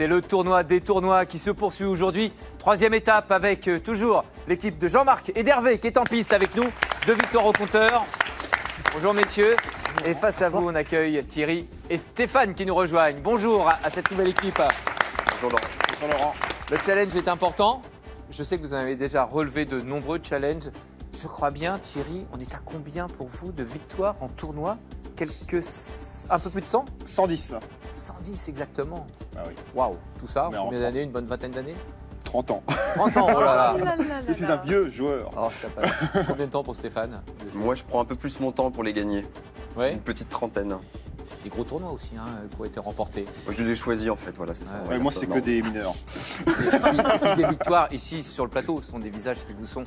C'est le tournoi des tournois qui se poursuit aujourd'hui. Troisième étape avec toujours l'équipe de Jean-Marc et d'Hervé qui est en piste avec nous. 2 victoires au compteur. Bonjour messieurs. Et face à vous, on accueille Thierry et Stéphane qui nous rejoignent. Bonjour à cette nouvelle équipe. Bonjour Laurent. Bonjour Laurent. Le challenge est important. Je sais que vous en avez déjà relevé de nombreux challenges. Je crois bien, Thierry, on est à combien pour vous de victoires en tournoi? Un peu plus de 100? 110. 110 exactement. Ah oui. Waouh, tout ça, Mais en combien d'années? Une bonne vingtaine d'années? 30 ans. 30 ans, oh là là. Je suis un vieux joueur. Oh, ça passe. Combien de temps pour Stéphane? Moi, je prends un peu plus mon temps pour les gagner. Ouais. Une petite trentaine. Des gros tournois aussi qui ont été remportés. Moi, je les choisis en fait, voilà, c'est ça. Ouais, Moi, c'est que des mineurs. Et puis, des victoires ici sur le plateau sont des visages qui vous sont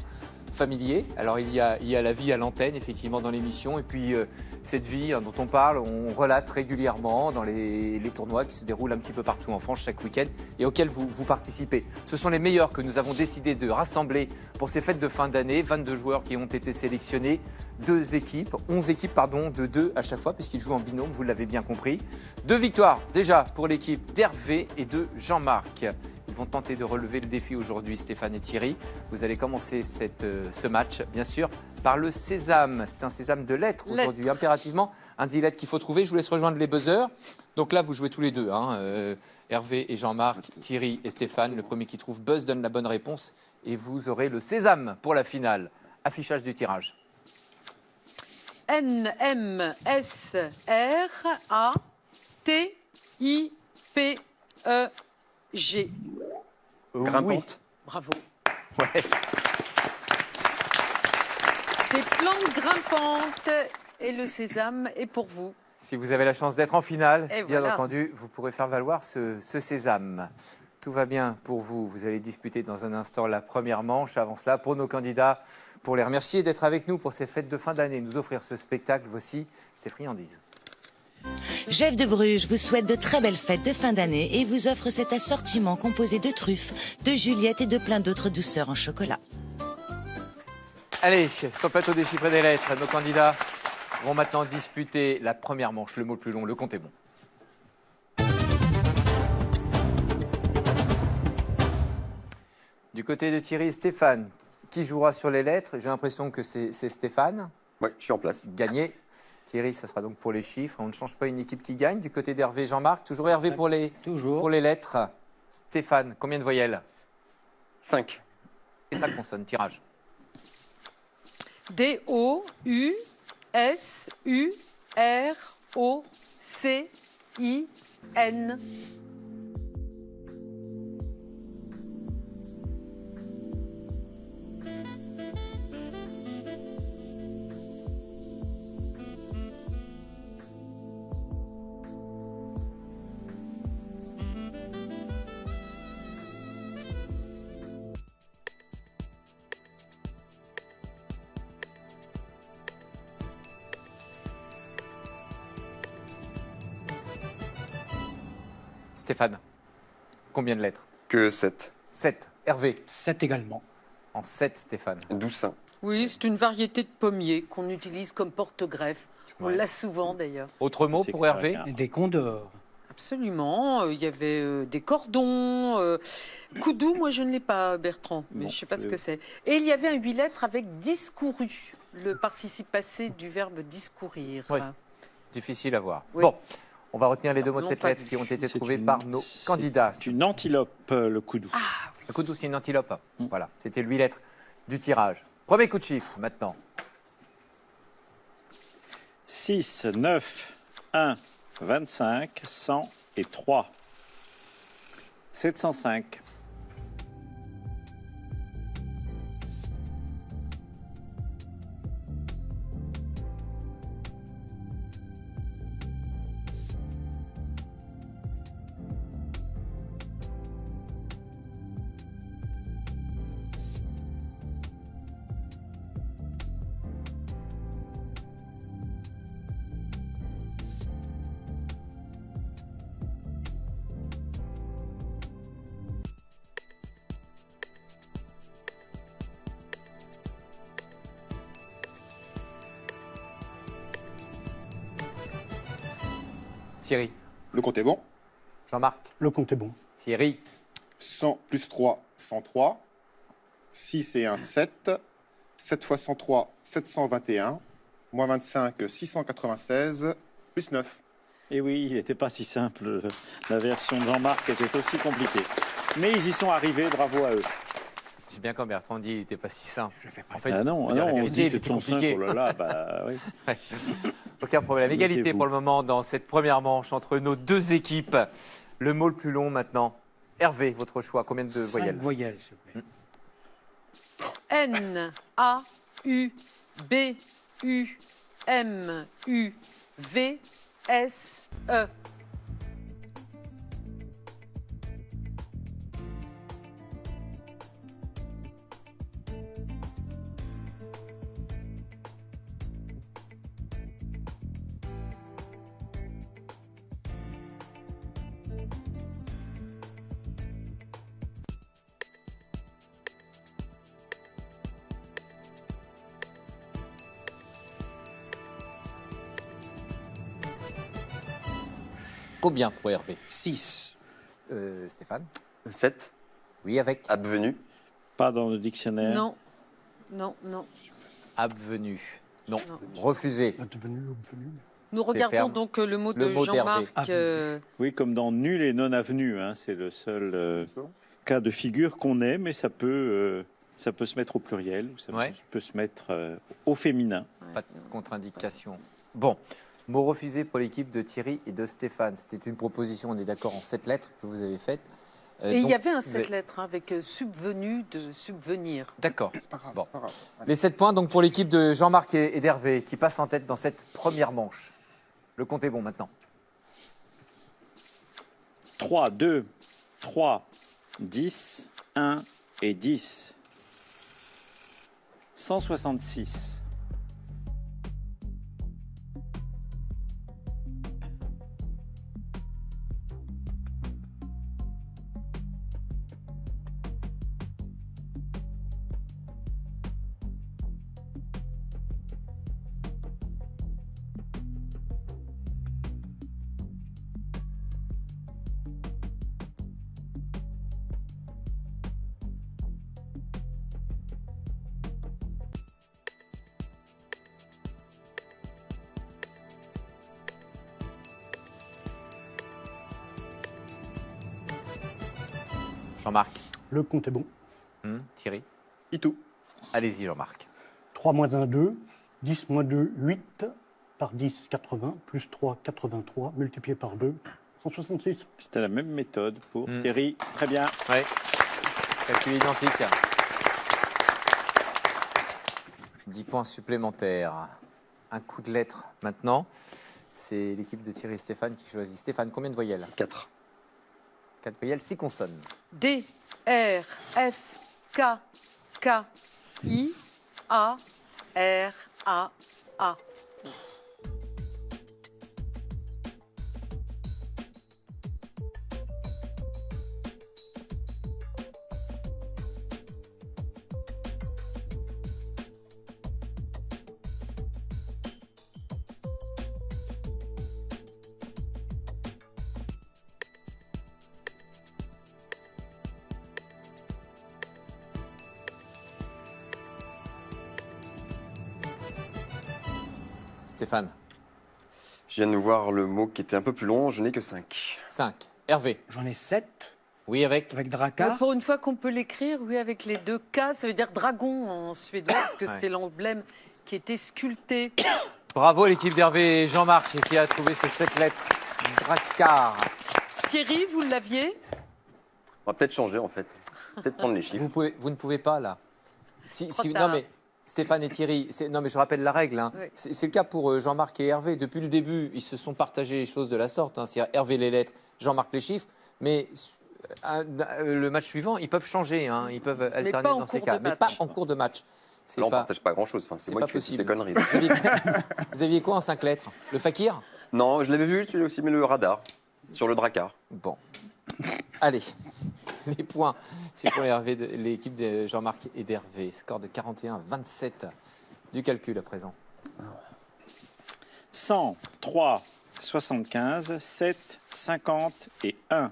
familiers. Alors il y a la vie à l'antenne, effectivement, dans l'émission, et puis cette vie dont on parle, on relate régulièrement dans les tournois qui se déroulent un petit peu partout en France chaque week-end et auxquels vous participez. Ce sont les meilleurs que nous avons décidé de rassembler pour ces fêtes de fin d'année. 22 joueurs qui ont été sélectionnés, 11 équipes de 2 à chaque fois, puisqu'ils jouent en binôme, vous l'avez bien compris. 2 victoires déjà pour l'équipe d'Hervé et de Jean-Marc. Ils vont tenter de relever le défi aujourd'hui, Stéphane et Thierry. Vous allez commencer ce match, bien sûr, par le sésame. C'est un sésame de lettres aujourd'hui, impérativement. Un 10 lettres qu'il faut trouver. Je vous laisse rejoindre les buzzers. Donc là, vous jouez tous les deux, Hervé et Jean-Marc, Thierry et Stéphane. Le premier qui trouve buzz donne la bonne réponse. Et vous aurez le sésame pour la finale. Affichage du tirage. N-M-S-R-A-T-I-P-E-G. Grimpante. Bravo. Ouais. Des plantes grimpantes et le sésame est pour vous. Si vous avez la chance d'être en finale, Et bien voilà. entendu, vous pourrez faire valoir ce sésame. Tout va bien pour vous. Vous allez disputer dans un instant la première manche. Avant cela, pour nos candidats, pour les remercier d'être avec nous pour ces fêtes de fin d'année, nous offrir ce spectacle, voici ces friandises. Jeff de Bruges vous souhaite de très belles fêtes de fin d'année et vous offre cet assortiment composé de truffes, de Juliette et de plein d'autres douceurs en chocolat. Allez, sur le plateau des chiffres et des lettres, nos candidats vont maintenant disputer la première manche. Le mot le plus long, le compte est bon. Du côté de Thierry et Stéphane, qui jouera sur les lettres? J'ai l'impression que c'est Stéphane. Oui, je suis en place. Gagné. Thierry, ce sera donc pour les chiffres. On ne change pas une équipe qui gagne. Du côté d'Hervé et Jean-Marc, toujours Hervé pour les lettres. Stéphane, combien de voyelles? 5. Et ça consonne, tirage. D-O-U-S-U-R-O-C-I-N. Stéphane, combien de lettres? Que 7. 7. Hervé. 7 également. En 7, Stéphane. 12. Oui, c'est une variété de pommier qu'on utilise comme porte-greffe. On l'a souvent d'ailleurs. Autre mot pour Hervé? Et des condors. Absolument. Il y avait des cordons. Coudou, moi je ne l'ai pas, Bertrand, mais Non, je ne sais pas ce que c'est. Et il y avait un 8 lettres avec discouru, le participe passé du verbe discourir. Oui. Difficile à voir. Oui. Bon, on va retenir les 2 mots de Non, cette pas lettre vu. qui ont été C'est trouvés une- par nos candidats. C'est une antilope, le coudou. Un coup de c'est une antilope. Voilà, c'était le 8 lettres du tirage. Premier coup de chiffre maintenant. 6, 9, 1, 25, 100 et 3. 705. Thierry. Le compte est bon. Jean-Marc. Le compte est bon. Thierry. 100 plus 3, 103. 6 et 1, 7. 7 fois 103, 721. Moins 25, 696. Plus 9. Et oui, il n'était pas si simple. La version de Jean-Marc était aussi compliquée. Mais ils y sont arrivés, bravo à eux. C'est bien quand Bertrand dit qu'il n'était pas si simple. En fait, Ah non, faut dire la on se vérité, dit il c'est était de son simple, compliqué. oh là là, bah oui. Aucun problème. Égalité Méfiez-vous. pour le moment dans cette première manche entre nos deux équipes. Le mot le plus long maintenant. Hervé, votre choix. Combien de voyelles? 5 voyelles, s'il vous plaît. N, A, U, B, U, M, U, V, S, E. Combien pour Hervé? 6. Stéphane? 7. Oui, avec Abvenu. Pas dans le dictionnaire. Non, non, non. abvenu. Non, Non. refusé. Nous regardons ferme. donc le mot Le de mot d'Hervé. Jean-Marc. Oui, comme dans nul et non avenu. Hein, c'est le seul cas de figure qu'on ait, mais ça peut se mettre au pluriel ou ça Ouais. peut se mettre au féminin. Pas de contre-indication. Bon, mot refusé pour l'équipe de Thierry et de Stéphane. C'était une proposition, on est d'accord, en 7 lettres que vous avez faite. Et il donc, y avait un vous 7 avez- lettres hein, avec subvenu de subvenir. D'accord. C'est pas grave. Bon. c'est pas grave. Allez. Les 7 points donc pour l'équipe de Jean-Marc et d'Hervé qui passe en tête dans cette première manche. Le compte est bon maintenant. 3, 2, 3, 10, 1 et 10. 166. Jean-Marc, Le compte est bon. Thierry, Itou. allez-y Jean-Marc. 3 moins 1, 2. 10 moins 2, 8. Par 10, 80. Plus 3, 83. Multiplié par 2, 166. C'était la même méthode pour Thierry. Très bien. Oui, calcul identique. 10 points supplémentaires. Un coup de lettre maintenant. C'est l'équipe de Thierry et Stéphane qui choisit. Stéphane, combien de voyelles? 4. 4 voyelles, 6 consonnes. D, R, F, K, K, I, A, R, A, A. Stéphane, Je viens de voir le mot qui était un peu plus long, je n'ai que 5. 5. Hervé, J'en ai 7 oui avec. avec Drakkar. Pour une fois qu'on peut l'écrire, oui, avec les deux K, ça veut dire dragon en suédois, parce que Ouais. c'était l'emblème qui était sculpté. Bravo l'équipe d'Hervé et Jean-Marc qui a trouvé ces 7 lettres. Drakkar. Thierry, vous l'aviez? On va peut-être changer en fait. Peut-être prendre les chiffres. Vous ne pouvez pas là. Trop Non tard. mais Stéphane et Thierry, non mais je rappelle la règle. Hein. Oui. C'est le cas pour Jean-Marc et Hervé. Depuis le début, ils se sont partagés les choses de la sorte. Hein. C'est-à-dire Hervé les lettres, Jean-Marc les chiffres. Mais le match suivant, ils peuvent changer. Hein. Ils peuvent alterner pas en dans ces cours cas. de Mais match. pas en cours de match. C'est Là, on ne pas, partage pas grand-chose. Enfin, c'est c'est moi pas qui fais possible. des conneries. Vous aviez quoi en 5 lettres? Le fakir? Non, je l'avais vu, celui-là aussi, mais le radar. Sur le Drakkar. Bon. Allez. Les points, c'est pour Hervé, l'équipe de Jean-Marc et d'Hervé. Score de 41-27. Du calcul à présent. 100, 3, 75, 7, 50 et 1.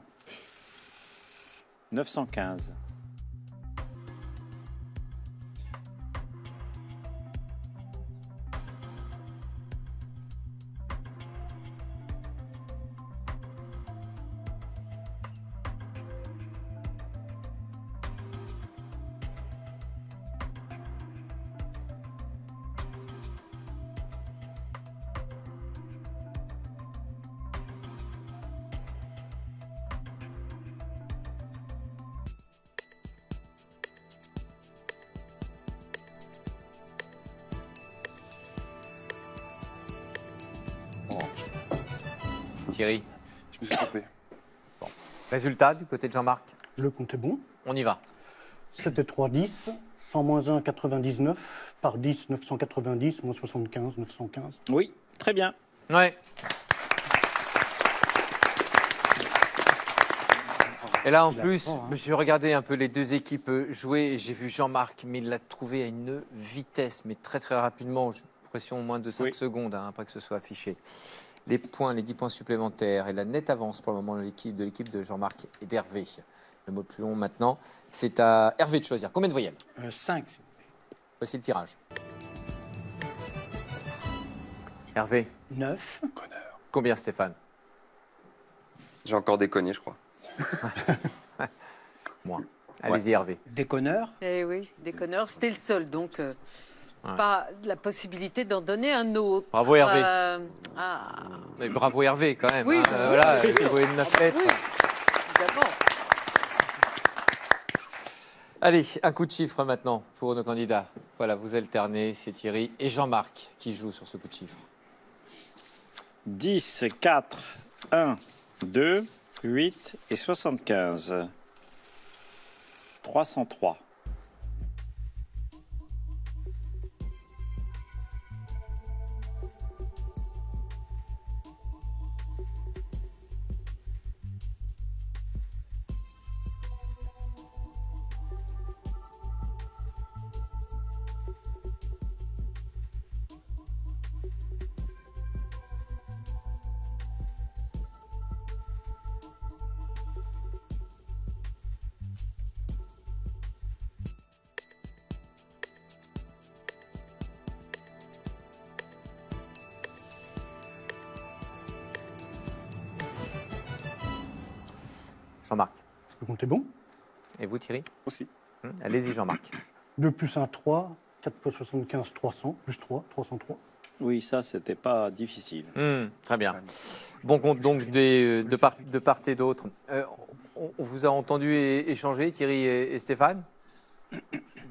915. Thierry, Je me suis trompé. résultat du côté de Jean-Marc. Le compte est bon. On y va. 7 et 3, 10. 100 moins 1, 99. Par 10, 990. Moins 75, 915. Oui, très bien. Ouais. Et là, en plus, je regardais un peu les deux équipes jouer et j'ai vu Jean-Marc, mais il l'a trouvé à une vitesse, mais très très rapidement. J'ai l'impression moins de 5 secondes après que ce soit affiché. Les points, les 10 points supplémentaires et la nette avance pour le moment de l'équipe de Jean-Marc et d'Hervé. Le mot le plus long maintenant, c'est à Hervé de choisir. Combien de voyelles? 5, s'il vous plaît. Voici le tirage. Hervé, 9. combien Stéphane? J'ai encore déconné, je crois. Moins. Allez-y Hervé. Déconneur. Eh oui, déconneur, c'était le seul, donc pas la possibilité d'en donner un autre. Bravo, Hervé. Ah, Mais bravo Hervé quand même. Oui, hein. oui. Voilà, il faut une 9 lettres. oui, évidemment. Allez, un coup de chiffre maintenant pour nos candidats. Voilà, vous alternez, c'est Thierry et Jean-Marc qui jouent sur ce coup de chiffre. 10, 4, 1, 2, 8 et 75. 303. Jean-Marc. Le compte est bon. Et vous Thierry? Aussi. Allez-y Jean-Marc. 2 plus 1, 3. 4 fois 75, 300. Plus 3, 303. Oui, ça, c'était pas difficile. Très bien. Bon compte donc de part et d'autre. On vous a entendu échanger, Thierry et Stéphane?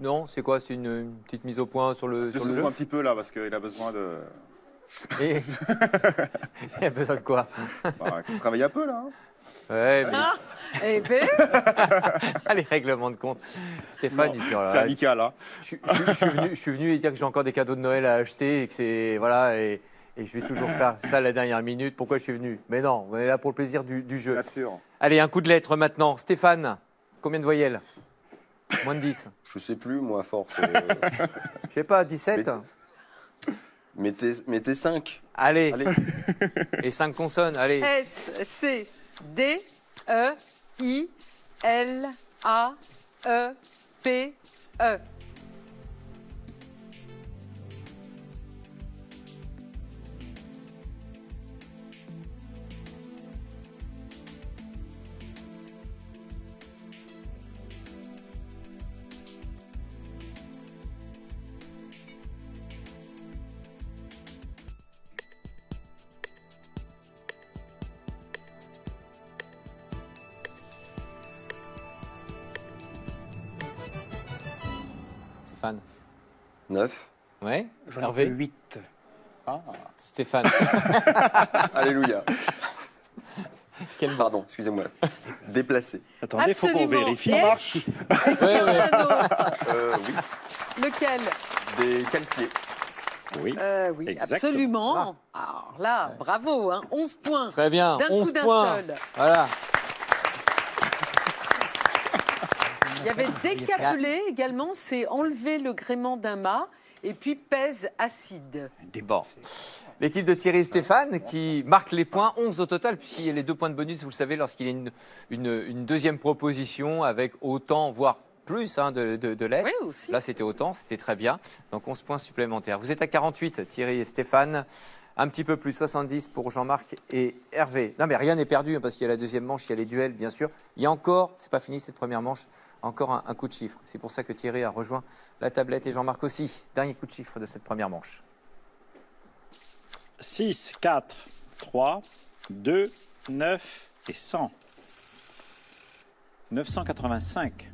Non, c'est quoi? C'est une petite mise au point sur le Je sur le souffre jeu? un petit peu là parce qu'il a besoin de. Et... Il a besoin de quoi? Bah, qu'il se travaille un peu là. Hein. Ouais, mais... Eh bien, Allez, règlement de compte. Stéphane, il dit, oh là C'est là, amical. Hein. je suis venu et dire que j'ai encore des cadeaux de Noël à acheter et que c'est voilà et je vais toujours faire ça à la dernière minute. Pourquoi je suis venu? Mais non, on est là pour le plaisir du jeu. Bien sûr. Allez, un coup de lettres maintenant. Stéphane, combien de voyelles? Moins de 10. Je sais plus, moi, à force. Je sais pas, 17. Mettez 5. Allez. Allez. Et 5 consonnes. Allez. S, C, D, E, I, L, A, E, P, E. Stéphane. 9. Ouais. J'en ai Hervé. 8. Stéphane. Alléluia. Quel Pardon, excusez-moi. Déplacé. Attendez, il faut qu'on Absolument. vérifie. Est-ce qu'il y en a un autre? Oui. Lequel? Des calpiers. Oui. Oui, Exactement. absolument. Alors là, bravo, hein, 11 points. Très bien. D'un 11 coup d'un points. seul. Voilà. Il y avait décapeler également, c'est enlever le gréement d'un mât et puis pèse acide. Bon. L'équipe de Thierry et Stéphane qui marque les points, 11 au total, puisqu'il y a les 2 points de bonus, vous le savez, lorsqu'il y a une deuxième proposition avec autant, voire plus de lettres. Oui, aussi. Là, c'était autant, c'était très bien. Donc 11 points supplémentaires. Vous êtes à 48, Thierry et Stéphane. Un petit peu plus, 70 pour Jean-Marc et Hervé. Non, mais rien n'est perdu, parce qu'il y a la deuxième manche, il y a les duels, bien sûr. Il y a encore, c'est pas fini cette première manche, encore un coup de chiffre. C'est pour ça que Thierry a rejoint la tablette et Jean-Marc aussi. Dernier coup de chiffre de cette première manche. 6, 4, 3, 2, 9 et 100. 985.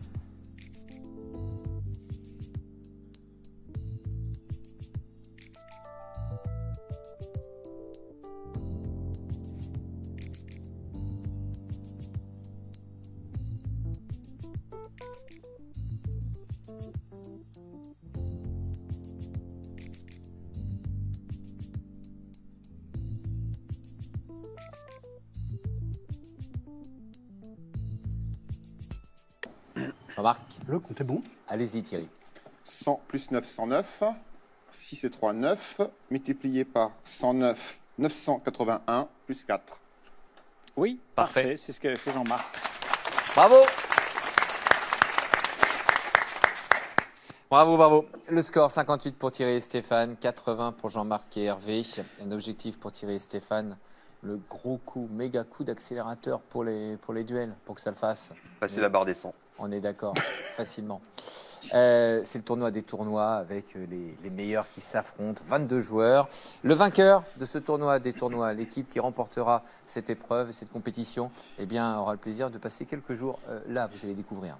Jean-Marc, Le compte est bon. allez-y Thierry. 100 plus 9, 109. 6 et 3, 9. Multiplié par 109, 981 plus 4. Oui, Parfait. parfait. C'est ce qu'avait fait Jean-Marc. Bravo. Bravo, bravo. Le score, 58 pour Thierry et Stéphane, 80 pour Jean-Marc et Hervé. Un objectif pour Thierry et Stéphane, le gros coup, méga coup d'accélérateur pour les duels, pour que ça le fasse. Passer la barre des 100. On est d'accord, facilement. C'est le tournoi des tournois avec les meilleurs qui s'affrontent, 22 joueurs. Le vainqueur de ce tournoi des tournois, l'équipe qui remportera cette épreuve, cette compétition, eh bien, aura le plaisir de passer quelques jours là, vous allez découvrir.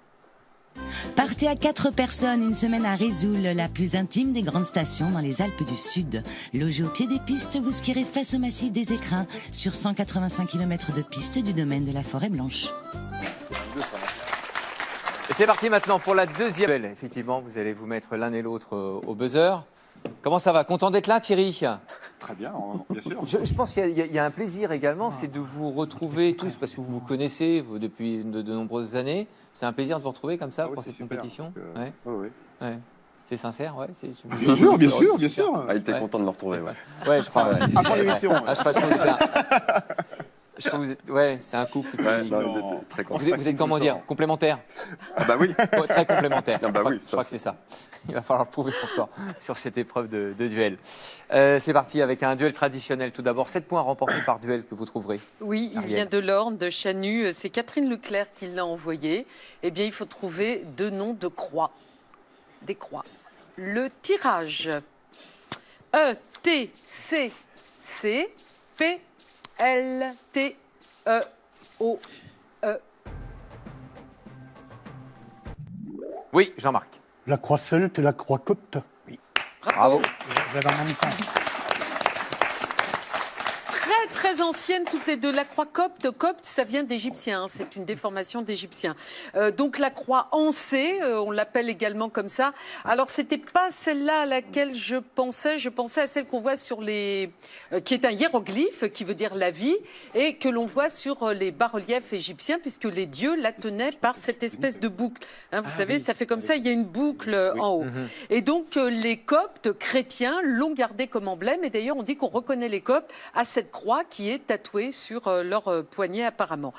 Partez à 4 personnes une semaine à Risoul, la plus intime des grandes stations dans les Alpes du Sud. Logé au pied des pistes, vous skierez face au massif des Écrins sur 185 km de pistes du domaine de la Forêt Blanche. Et c'est parti maintenant pour la deuxième duel. Effectivement, vous allez vous mettre l'un et l'autre au buzzer. Comment ça va? Content d'être là, Thierry? Très bien, bien sûr. Je pense qu'il y a un plaisir également, c'est de vous retrouver tous, parce que vous vous connaissez depuis de nombreuses années. C'est un plaisir de vous retrouver comme ça Ah oui, pour c'est cette super. compétition. Donc, Ouais, oui. ouais. C'est sincère, ouais. Bien sûr, bien sûr, bien sûr. Ah, il était Ouais. content de me retrouver, ouais. Ouais, je crois. Ouais. Avant l'émission. Ah, je trouve que c'est un... je trouve que vous êtes- ouais, c'est un couple qui... Ouais, non, il était très content. Vous êtes comment dire? Complémentaires? Ah bah oui. Ouais, très complémentaires. Ah bah oui, je crois que ça, c'est ça. Il va falloir le prouver encore sur cette épreuve de duel. C'est parti avec un duel traditionnel tout d'abord. 7 points remportés par duel que vous trouverez. Oui, il Ariel. vient de l'Orne, de Chanu. C'est Catherine Leclerc qui l'a envoyé. Eh bien, il faut trouver 2 noms de croix. Des croix. Le tirage. E-T-C-C P-L-T-E-O-E. Oui, Jean-Marc. La croix celte et la croix copte. Bravo. Vous avez en même temps. Très, très anciennes toutes les deux. La croix copte, copte, ça vient d'égyptien, hein, c'est une déformation d'égyptien. Donc la croix en C, on l'appelle également comme ça. Alors c'était pas celle-là à laquelle je pensais à celle qu'on voit sur les... qui est un hiéroglyphe, qui veut dire la vie, et que l'on voit sur les bas-reliefs égyptiens, puisque les dieux la tenaient par cette espèce de boucle. Hein, vous savez, ça fait comme ça, il y a une boucle en haut. Et donc les coptes chrétiens l'ont gardé comme emblème, et d'ailleurs on dit qu'on reconnaît les coptes à cette croix qui est tatouée sur leur poignet apparemment.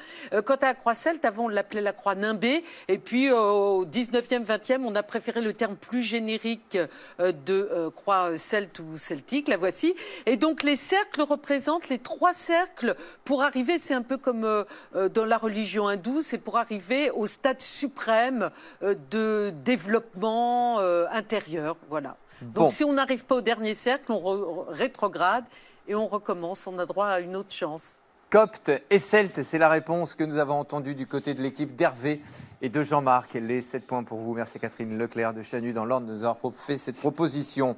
Quant à la croix celte, avant on l'appelait la croix nimbée, et puis au 19e, 20e, on a préféré le terme plus générique de croix celte ou celtique, la voici. Et donc les cercles représentent les 3 cercles pour arriver, c'est un peu comme dans la religion hindoue, c'est pour arriver au stade suprême de développement intérieur, voilà. Bon. Donc si on n'arrive pas au dernier cercle, on rétrograde et on recommence, on a droit à une autre chance. Copte et celte, c'est la réponse que nous avons entendue du côté de l'équipe d'Hervé et de Jean-Marc. Les 7 points pour vous. Merci Catherine Leclerc de Chanu dans l'Orne de nous avoir fait cette proposition.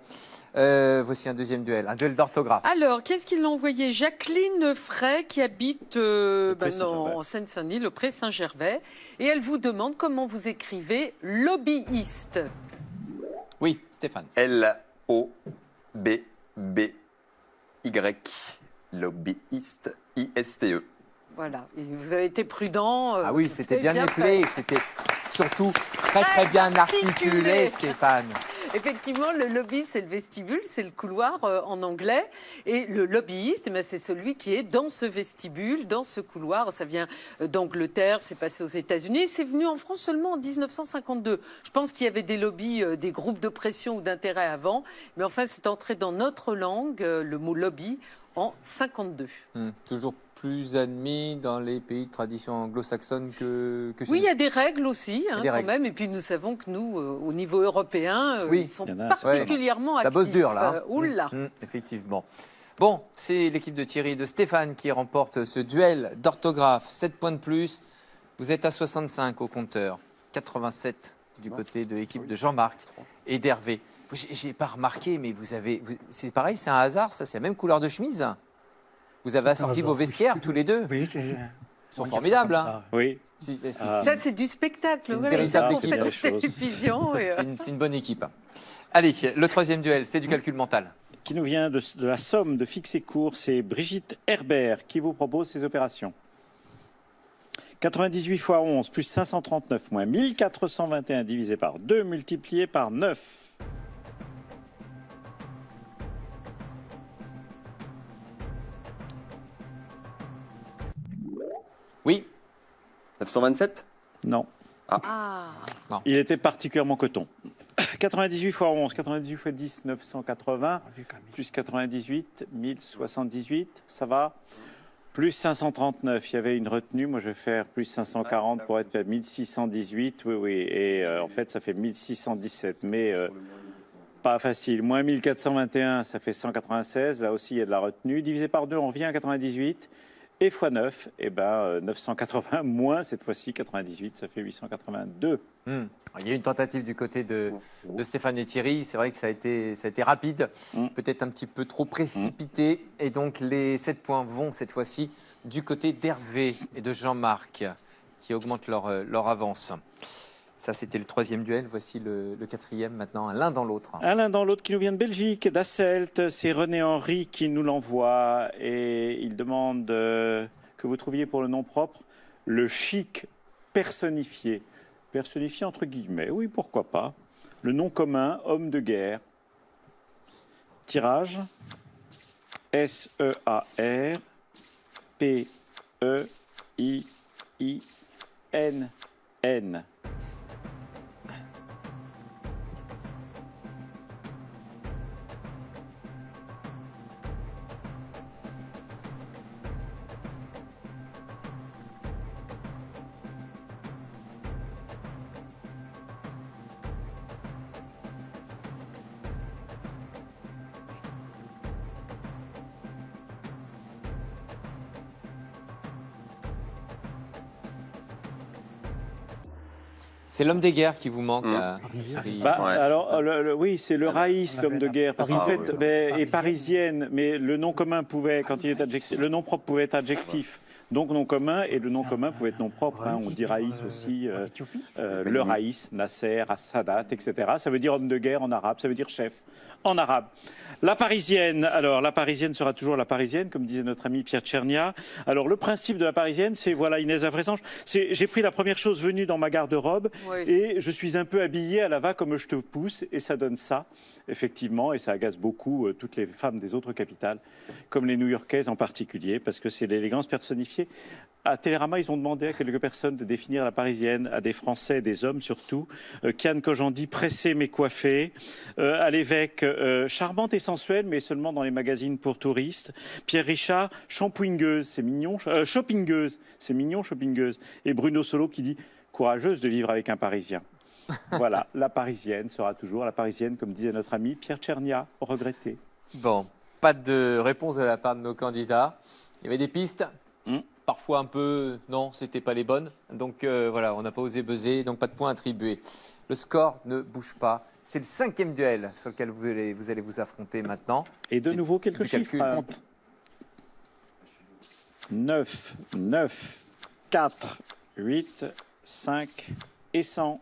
Voici un deuxième duel, un duel d'orthographe. Alors, qu'est-ce qu'il a envoyé? Jacqueline Frey, qui habite en Seine-Saint-Denis, le Pré Saint-Gervais. Et elle vous demande comment vous écrivez lobbyiste. Oui, Stéphane. L-O-B-B-Y. Lobbyiste. I-S-T-E. Voilà, et vous avez été prudent. Ah oui, c'était bien fait. éplé, c'était surtout très très bien articulé, Stéphane. Effectivement, le lobby, c'est le vestibule, c'est le couloir en anglais. Et le lobbyiste, eh ben, c'est celui qui est dans ce vestibule, dans ce couloir. Ça vient d'Angleterre, c'est passé aux États-Unis. C'est venu en France seulement en 1952. Je pense qu'il y avait des lobbies, des groupes de pression ou d'intérêt avant. Mais enfin, c'est entré dans notre langue, le mot lobby, en 52. Toujours plus admis dans les pays de tradition anglo-saxonne que chez Oui, il nous. y a des règles aussi, Il y a des quand règles. même. Et puis nous savons que nous, au niveau européen, Oui. ils sont Il y en a, particulièrement Ça actifs. bosse dur, là. Hein. Oula. Effectivement. Bon, c'est l'équipe de Thierry et de Stéphane qui remporte ce duel d'orthographe. 7 points de plus. Vous êtes à 65 au compteur. 87 du côté de l'équipe de Jean-Marc et d'Hervé. J'ai pas remarqué, mais c'est pareil, c'est un hasard, ça, c'est la même couleur de chemise. Vous avez assorti vos vestiaires tous les deux. Oui, c'est. Ils sont formidables. Hein. Oui. Ça, c'est du spectacle. C'est une Voilà, véritable ça, on équipe, fait de la la chose. télévision. C'est une bonne équipe. Allez, le troisième duel, c'est du calcul mental. Qui nous vient de la somme de fixe et court, c'est Brigitte Herbert qui vous propose ces opérations. 98 fois 11 plus 539 moins 1421 divisé par 2 multiplié par 9. Oui, 927 Non. Ah, Il était particulièrement coton. 98 fois 11, 98 fois 10, 980, plus 98, 1078, ça va. Plus 539, il y avait une retenue, moi je vais faire plus 540 pour être à 1618, oui, et en fait ça fait 1617, mais pas facile. Moins 1421, ça fait 196, là aussi il y a de la retenue. Divisé par 2, on revient à 98. Et x 9, eh ben, 980 moins cette fois-ci 98, ça fait 882. Il y a eu une tentative du côté de Stéphane et Thierry. C'est vrai que ça a été rapide, peut-être un petit peu trop précipité. Et donc les 7 points vont cette fois-ci du côté d'Hervé et de Jean-Marc qui augmentent leur avance. Ça, c'était le troisième duel. Voici le quatrième maintenant, l'un dans l'autre. Un l'un dans l'autre qui nous vient de Belgique, d'Asselt. C'est René Henry qui nous l'envoie et il demande que vous trouviez pour le nom propre le chic personnifié. Personnifié entre guillemets, oui, pourquoi pas. Le nom commun, homme de guerre. Tirage S-E-A-R P-E-I-I-N-N. C'est l'homme des guerres qui vous manque. Thierry. Bah, Ouais. alors, oui, c'est le raïs, l'homme de guerre, parce qu'en Ah, fait, oui. est parisienne, mais le nom commun pouvait, quand il est adjectif, le nom propre pouvait être adjectif. Donc nom commun, et le nom commun pouvait être nom propre. Hein, on dit raïs aussi, le raïs, Nasser, Assadat, etc. Ça veut dire homme de guerre en arabe, ça veut dire chef en arabe. La parisienne, alors la parisienne sera toujours la parisienne, comme disait notre ami Pierre Tchernia. Alors le principe de la parisienne, c'est, voilà, Inès Avressange, j'ai pris la première chose venue dans ma garde-robe, Oui. et je suis un peu habillée à la va comme je te pousse, et ça donne ça, effectivement, et ça agace beaucoup toutes les femmes des autres capitales, comme les New-Yorkaises en particulier, parce que c'est l'élégance personnifiée. À Télérama, ils ont demandé à quelques personnes de définir la parisienne, à des Français, des hommes surtout. Kian Kojandi, pressée mais coiffée. À l'évêque, charmante et sensuelle, mais seulement dans les magazines pour touristes. Pierre Richard, shampouingueuse, c'est mignon. Shoppingueuse, c'est mignon, shoppingueuse. Et Bruno Solo qui dit courageuse de vivre avec un Parisien. Voilà, la parisienne sera toujours la parisienne, comme disait notre ami Pierre Tchernia, regretté. Bon, pas de réponse de la part de nos candidats. Il y avait des pistes. Parfois un peu, non, c'était pas les bonnes. Donc voilà, on n'a pas osé buzzer, donc pas de points attribués. Le score ne bouge pas. C'est le cinquième duel sur lequel vous allez vous affronter maintenant. Et de C'est nouveau, quelques du calcul. chiffres. 9, 9, 4, 8, 5 et 100.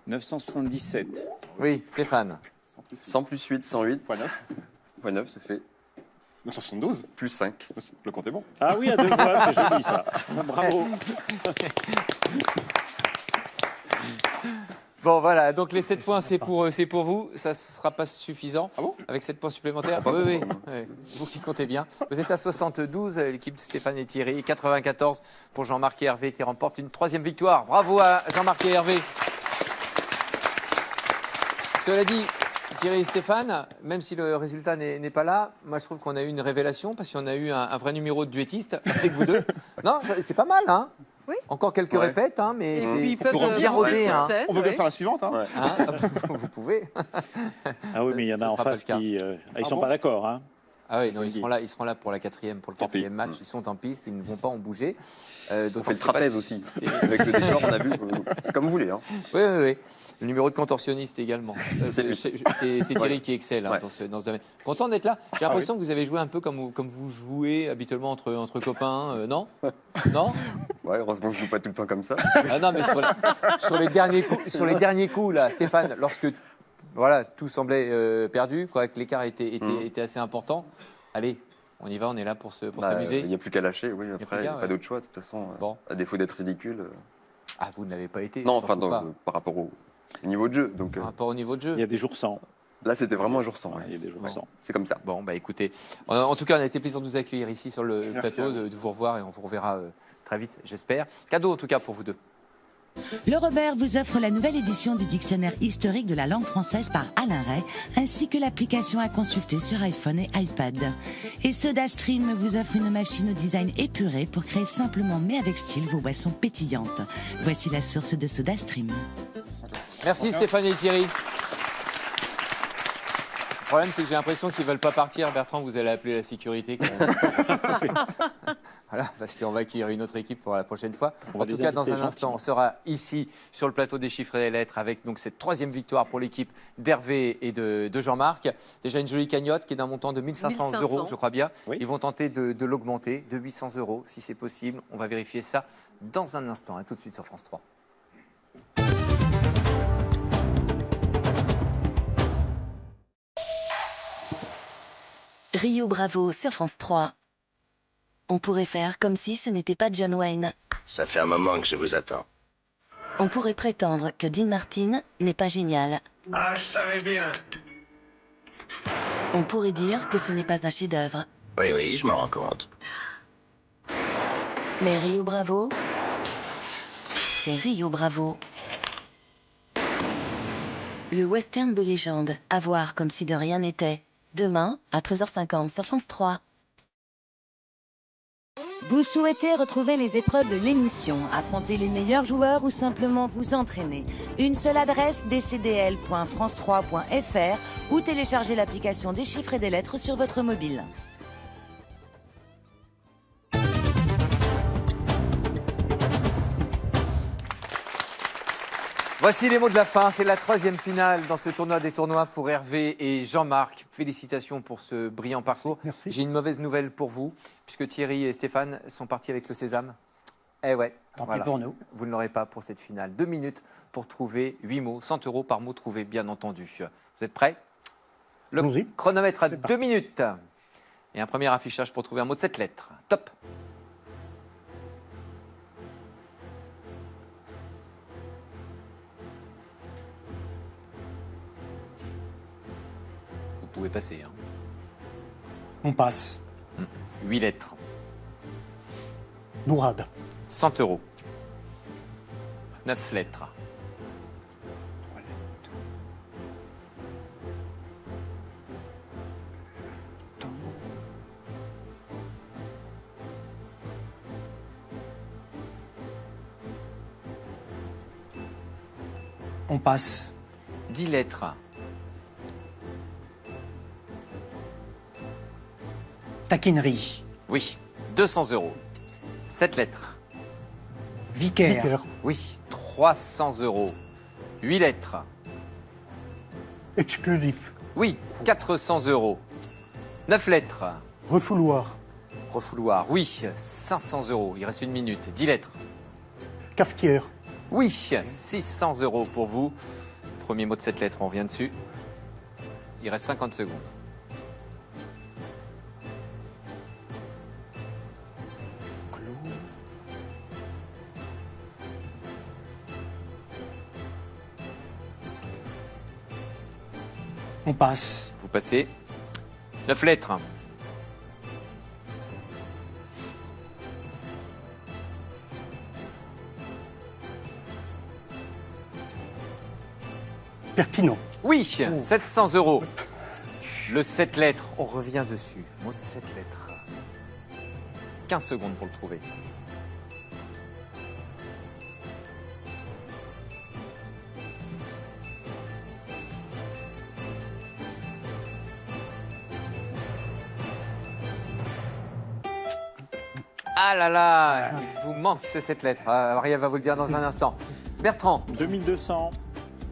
977. Oui, Stéphane. 100 plus 8, 108. Fois 9, Fois 9, ça fait 972. plus 5. Le compte est bon. Ah oui, à deux voix, c'est joli ça. Bravo. Bon, voilà, donc les 7 points, c'est pour vous. Ça ne sera pas suffisant. Ah bon Avec 7 points supplémentaires. Oui. Vous qui comptez bien. Vous êtes à 72, l'équipe de Stéphane et Thierry. 94 pour Jean-Marc et Hervé qui remportent une 3e victoire. Bravo à Jean-Marc et Hervé. Cela dit, Thierry et Stéphane, même si le résultat n'est pas là, moi je trouve qu'on a eu une révélation parce qu'on a eu un vrai numéro de duettiste avec vous deux. Non, c'est pas mal, hein? Oui. Encore quelques répètes, hein, mais Et puis, ils c'est peuvent bien rodé. monter sur Hein. scène, On veut bien ouais. faire la suivante. Hein. Ouais. Hein, vous pouvez. Ah oui, mais il y en Ça a en sera pas face le cas. qui ils sont bon pas d'accord. Hein. Ah oui, non, Je ils le dis. seront là pour le quatrième pis. match. Ils sont en piste, ils ne vont pas en bouger. Donc On fait le c'est pas- trapèze aussi. c'est- Avec le décor, on a vu. Comme vous voulez. Hein. Oui. Le numéro de contorsionniste également. C'est lui. C'est Thierry Ouais. qui excelle hein, Ouais. dans ce domaine. Content d'être là. J'ai l'impression que vous avez joué un peu comme vous jouez habituellement entre copains, non? Non? Ouais, heureusement que je joue pas tout le temps comme ça. Ah non, mais sur les derniers coups, là, Stéphane, lorsque voilà, tout semblait perdu, quoi, que l'écart était assez important. Allez, on y va, on est là pour s'amuser. Il n'y a plus qu'à lâcher, oui. plus Après, il qu'à, n'y a ouais. pas d'autre choix, de toute façon. Bon. À défaut d'être ridicule. Ah, vous ne l'avez pas été. Non, enfin, surtout pas. par rapport au niveau de jeu. Donc, Par rapport au niveau de jeu. Il y a des jours sans. là, c'était vraiment un jour sans. Ouais, il y a des jours Ouais. sans. C'est comme ça. Bon, bah écoutez, en tout cas, on a été plaisir de vous accueillir ici sur le Merci plateau, à vous. de vous revoir et on vous reverra très vite, j'espère. Cadeau en tout cas pour vous deux. Le Robert vous offre la nouvelle édition du dictionnaire historique de la langue française par Alain Ray, ainsi que l'application à consulter sur iPhone et iPad. Et SodaStream vous offre une machine au design épuré pour créer simplement mais avec style vos boissons pétillantes. Voici la source de SodaStream. Merci Stéphane et Thierry. Le problème, c'est que j'ai l'impression qu'ils ne veulent pas partir. Bertrand, vous allez appeler la sécurité. Voilà, parce qu'on va accueillir une autre équipe pour la prochaine fois. On En va tout les cas, dans inviter un instant, gentiment. on sera ici sur le plateau des chiffres et des lettres avec donc cette 3e victoire pour l'équipe d'Hervé et de Jean-Marc. Déjà une jolie cagnotte qui est d'un montant de 1500 euros, je crois bien. Oui. Ils vont tenter de l'augmenter de 800 euros si c'est possible. On va vérifier ça dans un instant. À tout de suite sur France 3. Rio Bravo sur France 3. On pourrait faire comme si ce n'était pas John Wayne. Ça fait un moment que je vous attends. On pourrait prétendre que Dean Martin n'est pas génial. Ah, je savais bien. On pourrait dire que ce n'est pas un chef-d'œuvre. Oui, je m'en rends compte. Mais Rio Bravo, c'est Rio Bravo. Le western de légende, à voir comme si de rien n'était. Demain, à 13h50 sur France 3. Vous souhaitez retrouver les épreuves de l'émission, affronter les meilleurs joueurs ou simplement vous entraîner? Une seule adresse, dcdl.france3.fr ou téléchargez l'application des chiffres et des lettres sur votre mobile. Voici les mots de la fin. C'est la 3e finale dans ce tournoi des tournois pour Hervé et Jean-Marc. Félicitations pour ce brillant parcours. Merci. J'ai une mauvaise nouvelle pour vous, puisque Thierry et Stéphane sont partis avec le sésame. Eh ouais, Tant voilà. pis pour nous. Vous ne l'aurez pas pour cette finale. 2 minutes pour trouver 8 mots, 100 euros par mot trouvé, bien entendu. Vous êtes prêts? Le Allons-y. chronomètre à C'est 2 parti. minutes. Et un premier affichage pour trouver un mot de 7 lettres. Top. Vous pouvez passer. Hein. On passe. 8 lettres. Bourrade. 100 euros. 9 lettres. On passe. 10 lettres. Taquinerie. Oui. 200 euros. 7 lettres. Vicaire. Vicaire. Oui. 300 euros. 8 lettres. Exclusif. Oui. 400 euros. 9 lettres. Refouloir. Refouloir. Oui. 500 euros. Il reste 1 minute. 10 lettres. Cafetière. Oui. 600 euros pour vous. Premier mot de cette lettre, on revient dessus. Il reste 50 secondes. On passe. Vous passez. 9 lettres. Pertinent. Oui, 700 €. Le 7 lettres, on revient dessus. Mot de 7 lettres. 15 secondes pour le trouver. Ah là là, il vous manque ces 7 lettres. Maria va vous le dire dans un instant. Bertrand. 2200.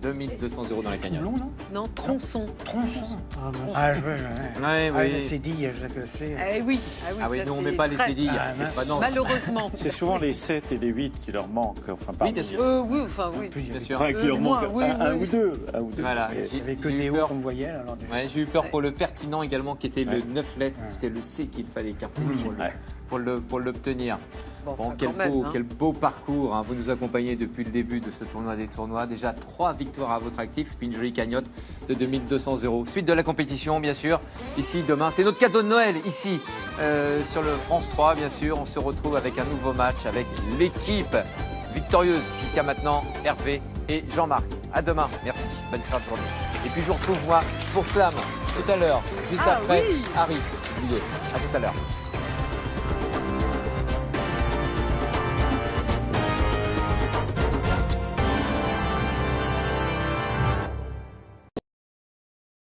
2200 € dans la cagnotte. Long, non? Non, tronçon. Tronçon. Ah, mince. Ah, je veux. Ouais, Ah, oui. les cédilles, je sais que c'est. Eh oui, Ah oui, ça, nous on c'est met pas les très- cédilles. Ah, mince. Bah non. Malheureusement. C'est souvent les 7 et les 8 qui leur manquent. Enfin, pardon. bien sûr. Oui, enfin oui. Plus, il y Bien avait, sûr. Enfin, qui leur Moi, manquent oui, un oui. ou deux. Un ou deux. Voilà. il y avait que J'ai eu des hauts peur. qu'on voyait. Alors, déjà. Ouais, j'ai eu peur pour le pertinent également, qui était le Ouais. 9 lettres. C'était le C qu'il fallait écarter Ouais. pour l'obtenir. Bon, Bon, enfin, quel, quand même, beau, hein. quel beau parcours, hein. Vous nous accompagnez depuis le début de ce tournoi des tournois. Déjà 3 victoires à votre actif, puis une jolie cagnotte de 2200 €. Suite de la compétition, bien sûr. Ici, demain, c'est notre cadeau de Noël, ici, sur le France 3, bien sûr. On se retrouve avec un nouveau match, avec l'équipe victorieuse jusqu'à maintenant, Hervé et Jean-Marc. À demain, merci, bonne fin de journée. Et puis je vous retrouve, moi, pour Slam, tout à l'heure, juste Ah après oui. Harry. Oubliez, à tout à l'heure.